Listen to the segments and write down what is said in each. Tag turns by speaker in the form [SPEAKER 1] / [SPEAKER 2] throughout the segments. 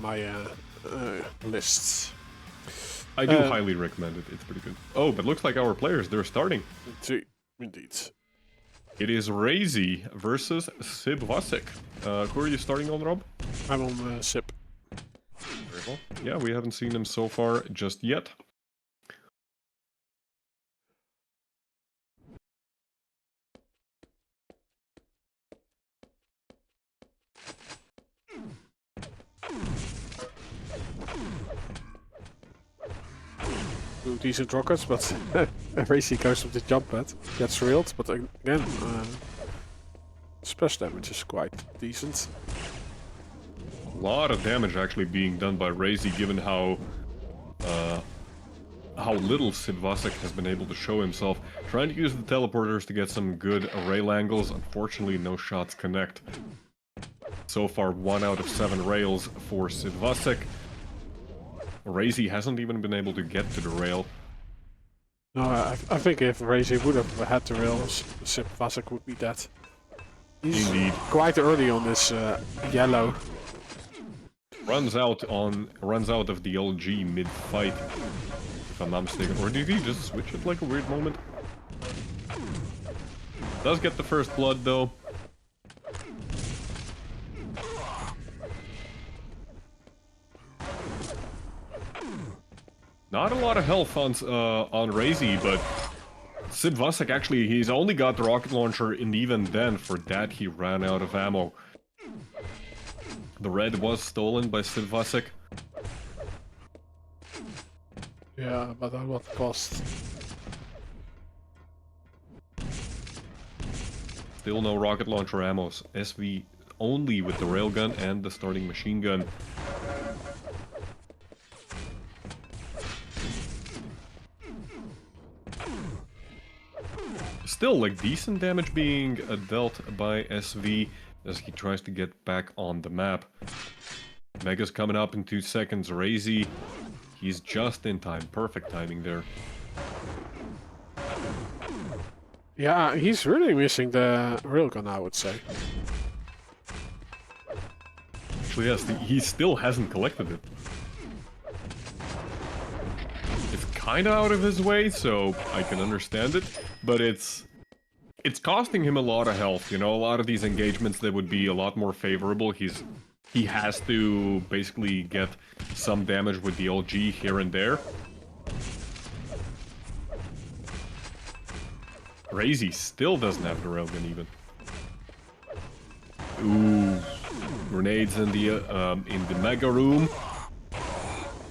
[SPEAKER 1] my lists.
[SPEAKER 2] I do highly recommend it. It's pretty good. Oh, but looks like our players, they're starting.
[SPEAKER 1] Indeed.
[SPEAKER 2] It is RAISY versus VASSSEK. Who are you starting on, Rob?
[SPEAKER 1] I'm on SIP.
[SPEAKER 2] Very well. Yeah, we haven't seen him so far just yet.
[SPEAKER 1] Two decent rockets, but RAISY goes with the jump pad, gets railed, but again, splash damage is quite decent.
[SPEAKER 2] A lot of damage actually being done by RAISY, given how little VASSSEK has been able to show himself. Trying to use the teleporters to get some good rail angles. Unfortunately, no shots connect. So far, 1 out of 7 rails for VASSSEK. RAISY hasn't even been able to get to the rail.
[SPEAKER 1] No, I think if RAISY would have had the rails, VASSSEK would be dead. He's
[SPEAKER 2] Indeed.
[SPEAKER 1] quite early on this yellow.
[SPEAKER 2] Runs out of the LG mid-fight, if I'm not mistaken. Or did he just switch at like a weird moment? Does get the first blood though. Not a lot of health on RAISY, but VASSSEK actually, he's only got the rocket launcher, and even then, for that, he ran out of ammo. The red was stolen by VASSSEK.
[SPEAKER 1] Yeah, but at what cost?
[SPEAKER 2] Still no rocket launcher ammos. SV only with the railgun and the starting machine gun. Still, like, decent damage being dealt by SV as he tries to get back on the map. Mega's coming up in 2 seconds. RAISY, he's just in time. Perfect timing there.
[SPEAKER 1] Yeah, he's really missing the railgun, I would say.
[SPEAKER 2] Actually, yes, he still hasn't collected it. It's kind of out of his way, so I can understand it, but it's costing him a lot of health, you know. A lot of these engagements that would be a lot more favorable, he has to basically get some damage with the LG here and there. RAISY still doesn't have the railgun even. Ooh, grenades in the mega room.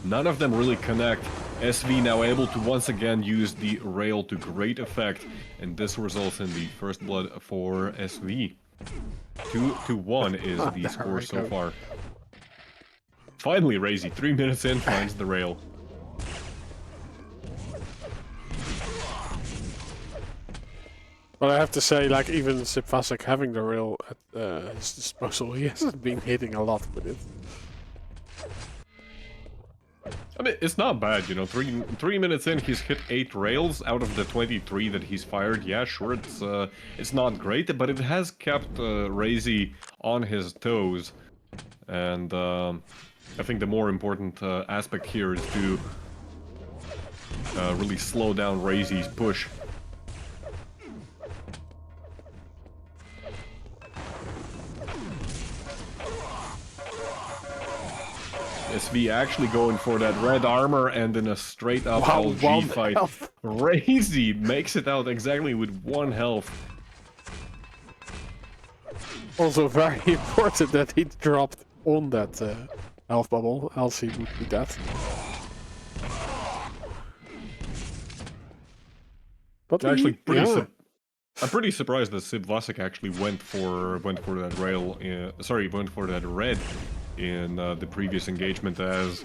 [SPEAKER 2] None of them really connect. SV now able to once again use the rail to great effect, and this results in the first blood for SV. 2-1 is the score so far. Finally, RAISY, 3 minutes in, finds the rail.
[SPEAKER 1] But I have to say, like, even VASSSEK having the rail at his disposal, he hasn't been hitting a lot with it.
[SPEAKER 2] I mean, it's not bad, you know. 3 minutes in, he's hit 8 rails out of the 23 that he's fired. Yeah, sure, it's not great, but it has kept RAISY on his toes. And I think the more important aspect here is to really slow down RAISY's push. SV actually going for that red armor, and in a straight up LG fight, RAISY makes it out exactly with 1 health.
[SPEAKER 1] Also very important that he dropped on that health bubble, else he would be dead. But
[SPEAKER 2] Actually, I'm pretty surprised that VASSSEK actually went for that rail. Went for that red in the previous engagement, as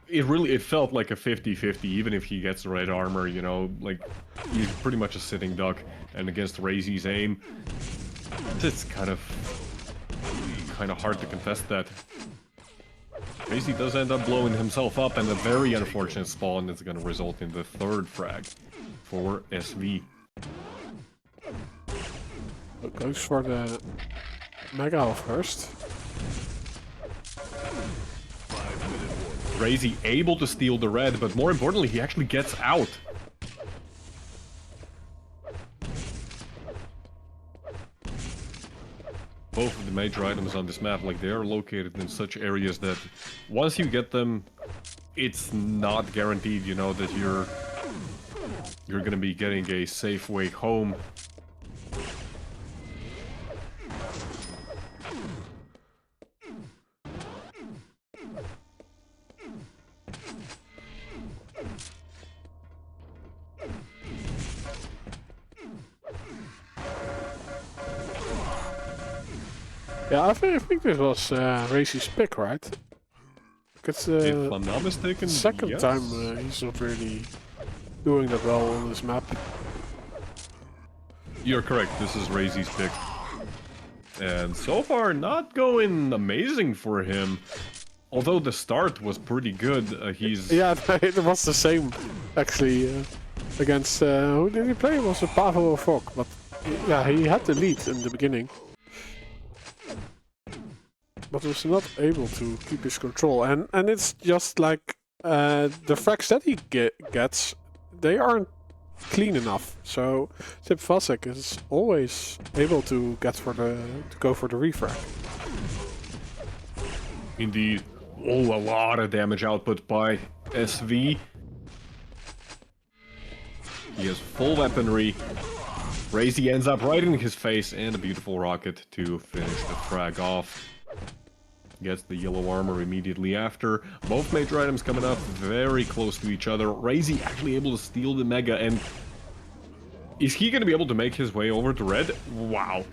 [SPEAKER 2] it felt like a 50-50. Even if he gets red armor, you know, like, he's pretty much a sitting duck, and against RAISY's aim, it's kind of hard to contest that. RAISY does end up blowing himself up, and a very unfortunate spawn is going to result in the 3rd frag for SV.
[SPEAKER 1] Goes for the Mega first.
[SPEAKER 2] RAISY able to steal the red, but more importantly, he actually gets out. Both of the major items on this map, like, they are located in such areas that once you get them, it's not guaranteed, you know, that you're gonna be getting a safe way home.
[SPEAKER 1] Yeah, I think this was RAISY's pick, right? It's
[SPEAKER 2] If I'm not mistaken,
[SPEAKER 1] second
[SPEAKER 2] yes.
[SPEAKER 1] time he's not really doing that well on this map.
[SPEAKER 2] You're correct, this is RAISY's pick. And so far, not going amazing for him. Although the start was pretty good, he's...
[SPEAKER 1] Yeah, it was the same, actually, against... who did he play? It was a Pavel or Fok, but yeah, he had the lead in the beginning. But was not able to keep his control. And it's just like, the frags that he gets, they aren't clean enough. So VASSSEK is always able to go for the refrag.
[SPEAKER 2] Indeed. Oh, a lot of damage output by SV. He has full weaponry. RAISY ends up right in his face, and a beautiful rocket to finish the frag off. Gets the yellow armor immediately after. Both major items coming up very close to each other. RAISY actually able to steal the Mega, and is he going to be able to make his way over to red? Wow.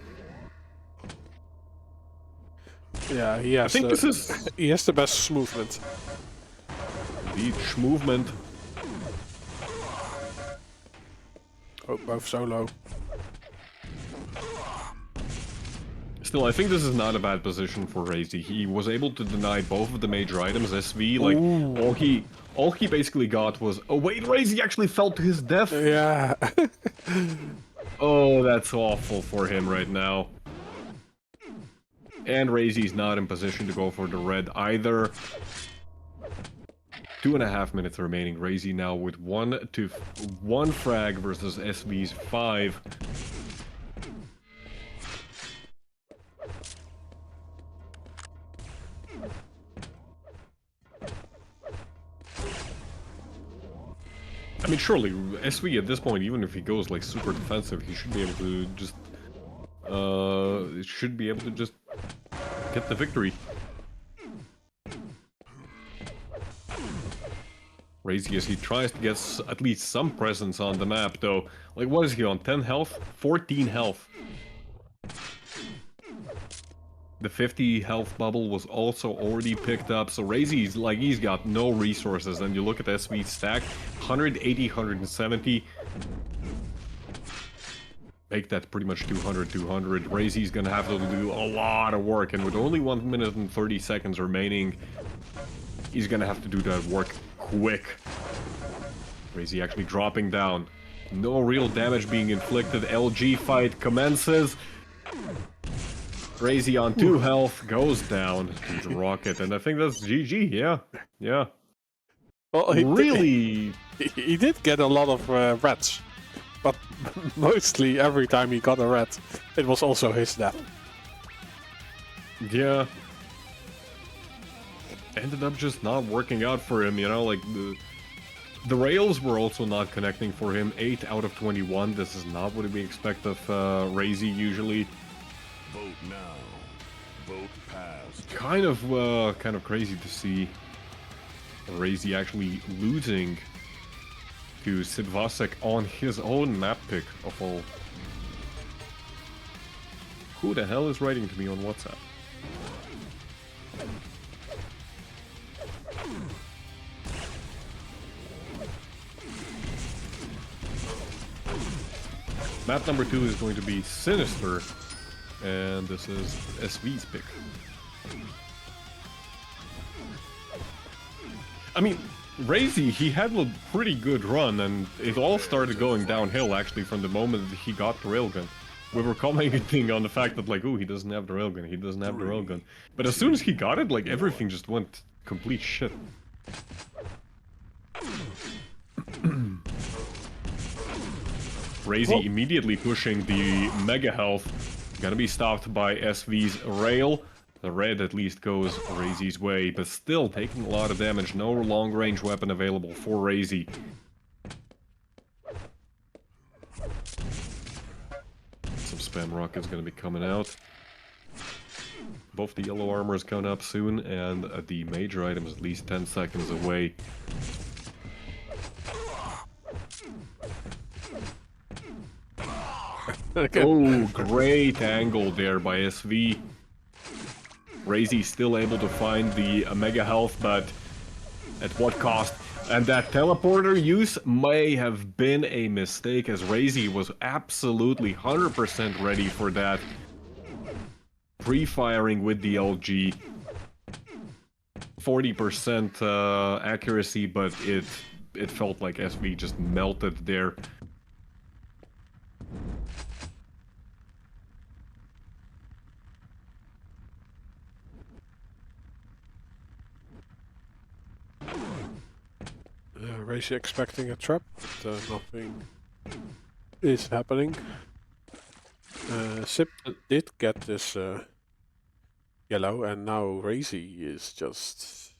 [SPEAKER 1] Yeah, he has,
[SPEAKER 2] I think this is...
[SPEAKER 1] he has the best movement.
[SPEAKER 2] Indeed, movement.
[SPEAKER 1] Oh, both solo.
[SPEAKER 2] Still, I think this is not a bad position for RAISY. He was able to deny both of the major items. SV, like, all he basically got was... Oh wait, RAISY actually fell to his death!
[SPEAKER 1] Yeah.
[SPEAKER 2] Oh, that's awful for him right now. And RAISY's not in position to go for the red either. 2.5 minutes remaining. RAISY now with 1 frag versus SV's 5. I mean, surely, SV at this point, even if he goes, like, super defensive, he should be able to just... get the victory. RAISY, as he tries to get at least some presence on the map, though. Like, what is he on? 10 health? 14 health. The 50 health bubble was also already picked up, so RAISY's like, he's got no resources, and you look at SV's stack, 180, 170. Make that pretty much 200, 200. RAISY's gonna have to do a lot of work, and with only 1 minute and 30 seconds remaining, he's gonna have to do that work quick. RAISY actually dropping down. No real damage being inflicted. LG fight commences. RAISY on 2 health goes down to the rocket, and I think that's GG. Yeah, yeah.
[SPEAKER 1] Well,
[SPEAKER 2] Really,
[SPEAKER 1] he did get a lot of reds, but mostly every time he got a red, it was also his death.
[SPEAKER 2] yeah. Ended up just not working out for him, you know, like the rails were also not connecting for him. 8 out of 21. This is not what we expect of RAISY usually.
[SPEAKER 3] Vote now. Vote passed.
[SPEAKER 2] Kind of crazy to see RAISY actually losing to VASSSEK on his own map pick of all. Who the hell is writing to me on WhatsApp? Map number 2 is going to be Sinister, and this is SV's pick. I mean, RAISY, he had a pretty good run, and it all started going downhill actually from the moment that he got the railgun. We were commenting on the fact that, like, ooh, he doesn't have the railgun, he doesn't have the railgun. But as soon as he got it, like, everything just went complete shit. RAISY immediately pushing the Mega Health. Gonna be stopped by SV's Rail. The red at least goes RAISY's way, but still taking a lot of damage. No long-range weapon available for RAISY. Some spam rockets gonna be coming out. Both the yellow armor is coming up soon, and the major item is at least 10 seconds away.
[SPEAKER 1] Okay.
[SPEAKER 2] Oh, great angle there by SV. RAISY still able to find the Mega Health, but at what cost? And that teleporter use may have been a mistake, as RAISY was absolutely 100% ready for that. Pre-firing with the LG. 40% accuracy, but it felt like SV just melted there.
[SPEAKER 1] RAISY expecting a trap, but nothing is happening. Sip did get this yellow, and now RAISY is just...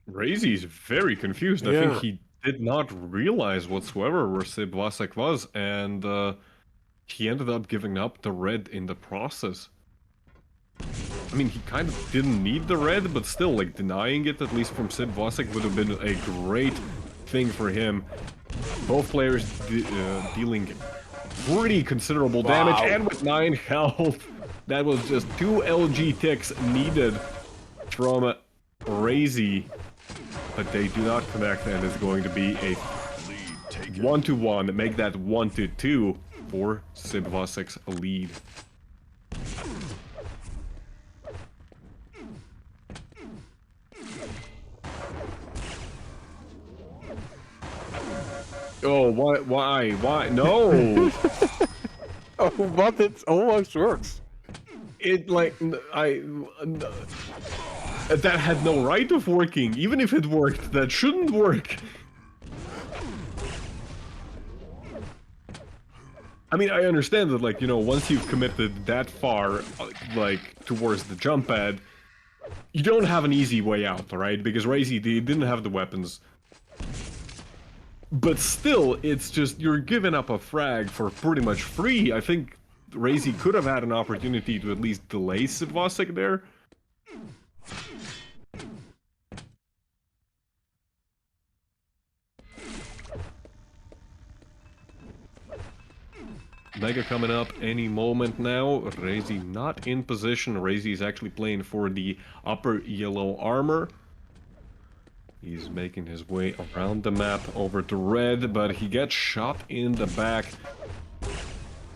[SPEAKER 2] RAISY is very confused. I
[SPEAKER 1] Yeah.
[SPEAKER 2] think he did not realize whatsoever where VASSSEK was, and he ended up giving up the red in the process. I mean, he kind of didn't need the red, but still, like, denying it, at least from VASSSEK, would have been a great thing for him. Both players dealing pretty considerable damage, and with 9 health. That was just 2 LG ticks needed from RAISY, but they do not connect, and it's going to be a 1-1. Make that 1-2 for VASSSEK's lead. Oh, why? No!
[SPEAKER 1] Oh, but it almost works.
[SPEAKER 2] It, like, that had no right of working. Even if it worked, that shouldn't work. I mean, I understand that, like, you know, once you've committed that far, like, towards the jump pad, you don't have an easy way out, right? Because RAISY didn't have the weapons. But still, it's just, you're giving up a frag for pretty much free. I think RAISY could have had an opportunity to at least delay VASSSEK there. Mega coming up any moment now. RAISY not in position. RAISY is actually playing for the upper yellow armor. He's making his way around the map over to red, but he gets shot in the back.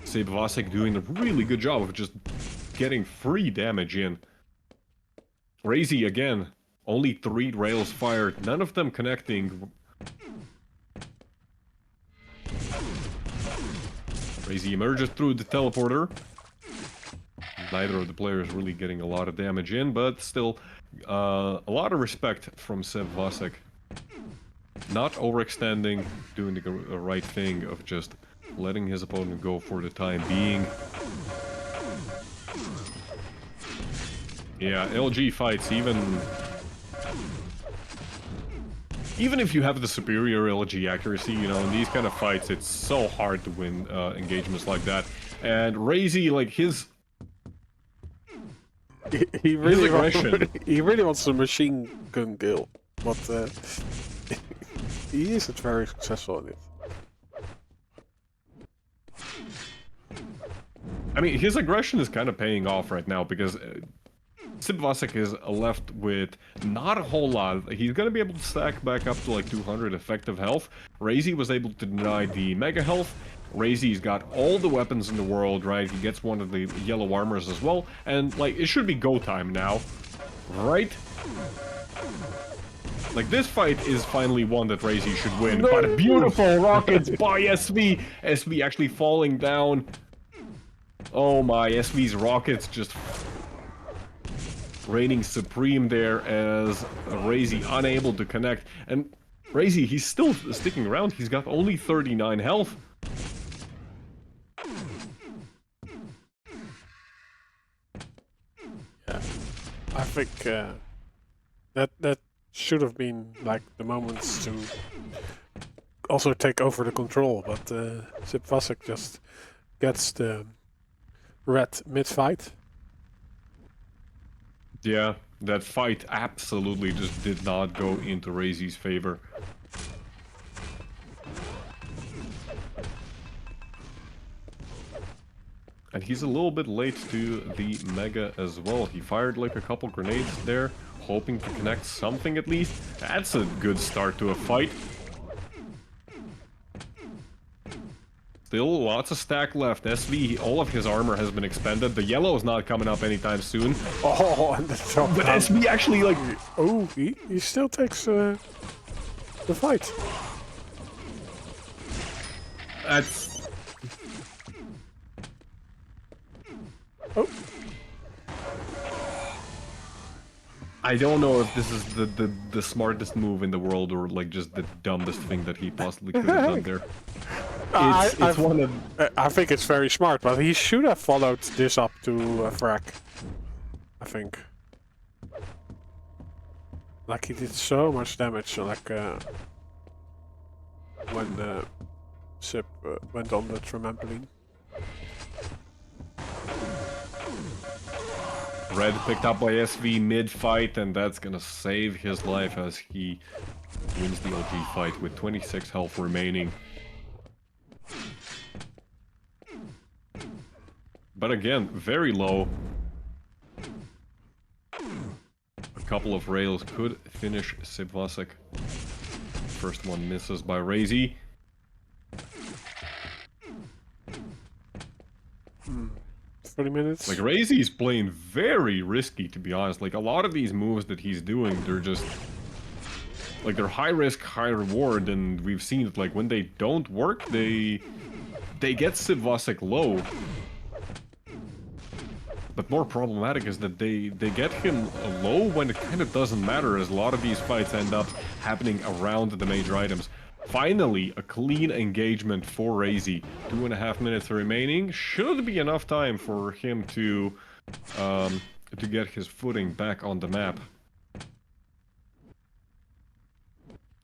[SPEAKER 2] VASSSEK doing a really good job of just getting free damage in. RAISY again, only 3 rails fired, none of them connecting. RAISY emerges through the teleporter. Neither of the players really getting a lot of damage in, but still a lot of respect from VASSSEK. Not overextending, doing the right thing of just letting his opponent go for the time being. Yeah, LG fights, even if you have the superior LG accuracy, you know, in these kind of fights, it's so hard to win engagements like that. And RAISY, like, his aggression.
[SPEAKER 1] He really wants a machine gun kill, but he isn't very successful in it.
[SPEAKER 2] I mean, his aggression is kind of paying off right now, because VASSSEK is left with not a whole lot. He's going to be able to stack back up to like 200 effective health. RAISY was able to deny the Mega Health. RAISY's got all the weapons in the world, right? He gets one of the yellow armors as well. And, like, it should be go time now, right? Like, this fight is finally one that RAISY should win. No. But beautiful rockets by SV! SV actually falling down. Oh my, SV's rockets just reigning supreme there, as RAISY unable to connect. And RAISY, he's still sticking around. He's got only 39 health.
[SPEAKER 1] think that should have been like the moments to also take over the control, but VASSSEK just gets the red mid-fight.
[SPEAKER 2] Yeah, that fight absolutely just did not go into RAISY's favor. And he's a little bit late to the Mega as well. He fired like a couple grenades there, hoping to connect something at least. That's a good start to a fight. Still lots of stack left. SV, all of his armor has been expended. The yellow is not coming up anytime soon.
[SPEAKER 1] Oh, and the top
[SPEAKER 2] But
[SPEAKER 1] down.
[SPEAKER 2] SV actually like...
[SPEAKER 1] Oh, he still takes the fight.
[SPEAKER 2] That's...
[SPEAKER 1] Oh.
[SPEAKER 2] I don't know if this is the smartest move in the world or like just the dumbest thing that he possibly could have done there. It's one of...
[SPEAKER 1] I think it's very smart, but he should have followed this up to a frag. I think. Like he did so much damage, like when Sip went on the trampoline.
[SPEAKER 2] Red picked up by SV mid-fight, and that's gonna save his life as he wins the LG fight with 26 health remaining. But again, very low. A couple of rails could finish VASSSEK. First one misses by RAISY.
[SPEAKER 1] 30 minutes.
[SPEAKER 2] Like, RAISY's playing very risky, to be honest. Like, a lot of these moves that he's doing, they're just... like, they're high risk, high reward, and we've seen it, like, when they don't work, they get VASSSEK low. But more problematic is that they get him low when it kind of doesn't matter, as a lot of these fights end up happening around the major items. Finally, a clean engagement for RAISY. 2.5 minutes remaining. Should be enough time for him to get his footing back on the map.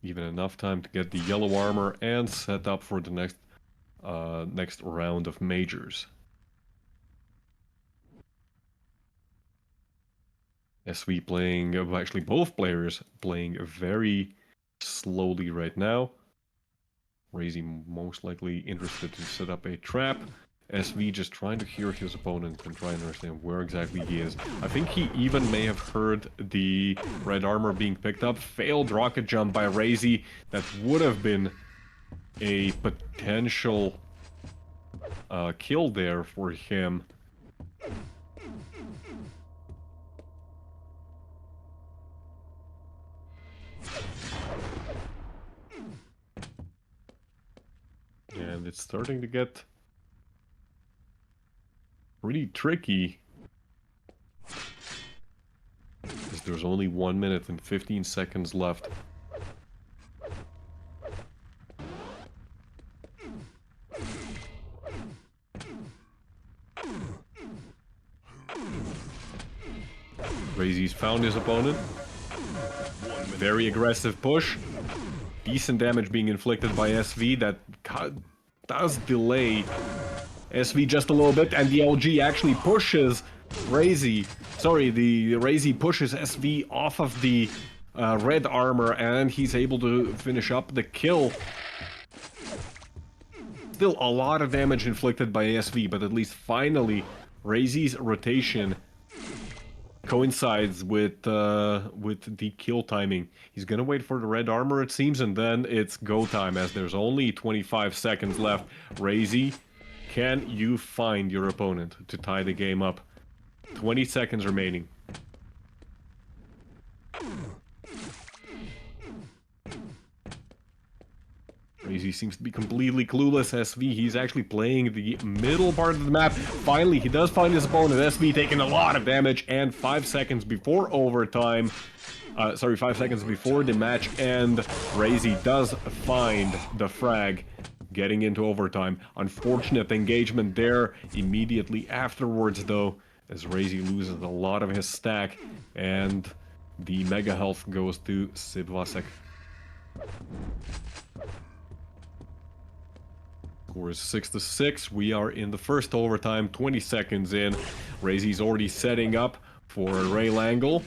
[SPEAKER 2] Even enough time to get the yellow armor and set up for the next round of majors. SV playing, actually both players playing very slowly right now. RAISY most likely interested to set up a trap. SV just trying to hear his opponent and try and understand where exactly he is. I think he even may have heard the red armor being picked up. Failed rocket jump by RAISY. That would have been a potential kill there for him. And it's starting to get pretty tricky. Because there's only 1 minute and 15 seconds left. RAISY's found his opponent. Very aggressive push. Decent damage being inflicted by SV. That does delay SV just a little bit, and the LG actually pushes RAISY. Sorry, the RAISY pushes SV off of the red armor, and he's able to finish up the kill. Still a lot of damage inflicted by SV, but at least finally RAISY's rotation coincides with the kill timing. He's gonna wait for the red armor, it seems, and then it's go time, as there's only 25 seconds left. RAISY, can you find your opponent to tie the game up? 20 seconds remaining. RAISY seems to be completely clueless. SV, he's actually playing the middle part of the map. Finally, he does find his opponent. SV taking a lot of damage, and 5 seconds before overtime, 5 seconds before the match end, RAISY does find the frag, getting into overtime. Unfortunate engagement there. Immediately afterwards, though, as RAISY loses a lot of his stack, and the mega health goes to VASSSEK. Score is 6-6. We are in the first overtime, 20 seconds in. RAISY's already setting up for a rail angle.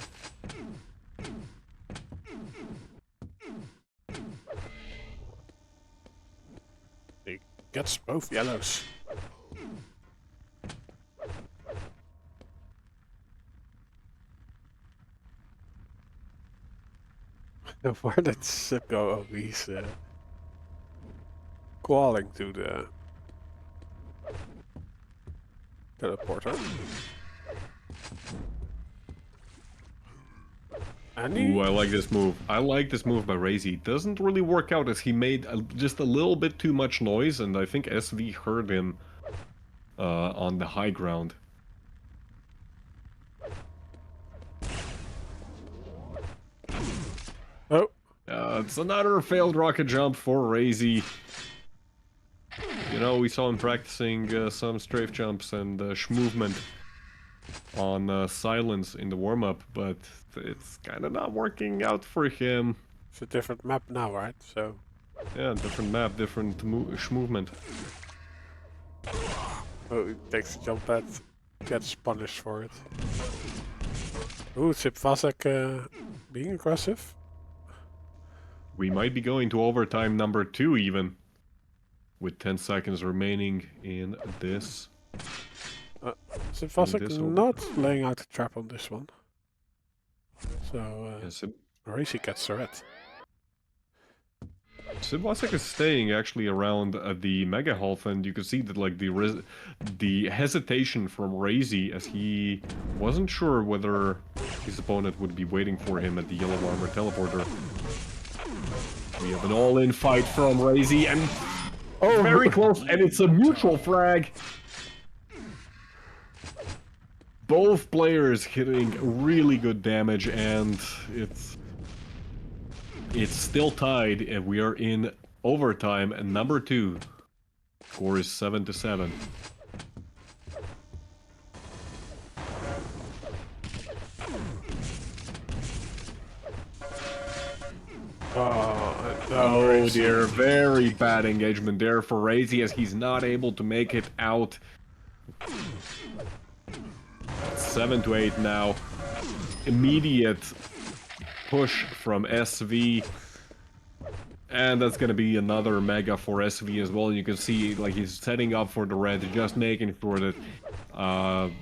[SPEAKER 1] He gets both yellows. Where did Sip go? Oh, he's crawling to the teleporter. And
[SPEAKER 2] Ooh, I like this move. I like this move by RAISY. Doesn't really work out as he made just a little bit too much noise, and I think SV heard him on the high ground.
[SPEAKER 1] Oh,
[SPEAKER 2] It's another failed rocket jump for RAISY. You know, we saw him practicing some strafe jumps and movement on silence in the warm-up, but it's kind of not working out for him.
[SPEAKER 1] it's a different map now, right? So
[SPEAKER 2] Yeah, different map, different movement.
[SPEAKER 1] oh, he takes a jump pad, gets punished for it. Ooh, Sip VASSSEK being aggressive.
[SPEAKER 2] We might be going to overtime number 2 even, with 10 seconds remaining in this.
[SPEAKER 1] Sip
[SPEAKER 2] this
[SPEAKER 1] VASSSEK not laying out a trap on this one. So
[SPEAKER 2] Yes,
[SPEAKER 1] RAISY gets the red.
[SPEAKER 2] VASSSEK is staying actually around the mega health, and you can see that like the hesitation from RAISY as he wasn't sure whether his opponent would be waiting for him at the yellow armor teleporter. We have an all-in fight from RAISY, and
[SPEAKER 1] Oh,
[SPEAKER 2] very close, and it's a mutual frag. Both players hitting really good damage, and it's still tied, and we are in overtime, and number 2. Score is 7-7. Oh dear, very bad engagement there for RAISY as he's not able to make it out. 7-8 now. Immediate push from SV. And that's gonna be another mega for SV as well. You can see like he's setting up for the red, just making sure that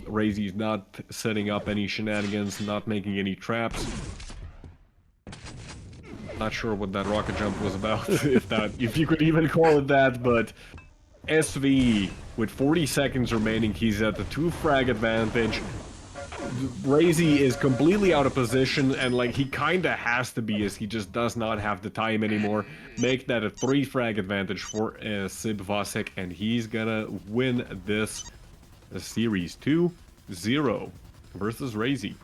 [SPEAKER 2] RAISY's not setting up any shenanigans, not making any traps. Not sure what that rocket jump was about, if you could even call it that, but SV, with 40 seconds remaining, he's at the 2 frag advantage. RAISY is completely out of position, and like he kinda has to be, as he just does not have the time anymore. Make that a 3 frag advantage for VASSSEK, and he's gonna win this series 2-0 versus RAISY.